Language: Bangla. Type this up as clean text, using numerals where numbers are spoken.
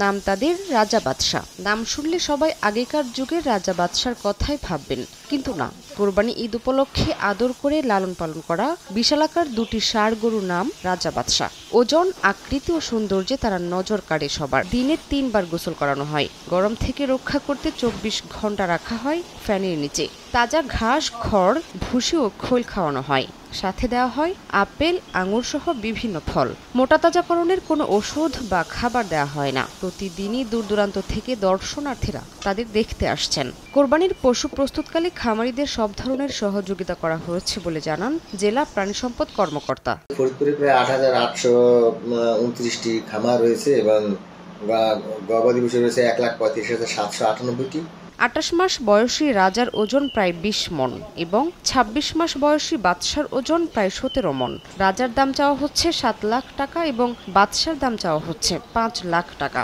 নাম তাদের রাজা বাদশাহ। নাম শুনলে সবাই আগেকার যুগের রাজা বাদশার কথাই ভাববেন, কিন্তু না। কোরবানি ঈদ উপলক্ষে আদর করে লালন পালন করা বিশালাকার দুটি ষাঁড় গরুর নাম রাজা বাদশাহ। ওজন, আকৃতি ও সৌন্দর্যে তারা নজর কাড়ে সবার। দিনে ৩ বার গোসল করানো হয়। গরম থেকে রক্ষা করতে ২৪ ঘন্টা রাখা হয় ফ্যানের নিচে। তাজা ঘাস, খড়, ভুসি ও খৈল খাওয়ানো হয়। সাথে দেওয়া হয় আপেল, আঙুর সহ বিভিন্ন ফল। মোটা তাজাকরণের কোনো ওষুধ বা খাবার দেওয়া হয় না। প্রতিদিনই দূর দূরান্ত থেকে দর্শনার্থীরা তাদের দেখতে আসছেন। কোরবানির পশু প্রস্তুতকালে খামারিদের সব ধরনের সহযোগিতা করা হয়েছে বলে জানান জেলা প্রাণী সম্পদ কর্মকর্তা। ফরিদপুরে প্রায় ৮,৮২৯টি খামার রয়েছে এবং গবাদি পশু রয়েছে ১,৩৫,৭৯৮টি। ২৮ মাস বয়সী রাজার ওজন প্রায় ২০ মণ এবং ২৬ মাস বয়সী বাদশার ওজন প্রায় ১৭ মণ। রাজার দাম চাওয়া হচ্ছে ৭ লাখ টাকা এবং বাদশার দাম চাওয়া হচ্ছে ৫ লাখ টাকা।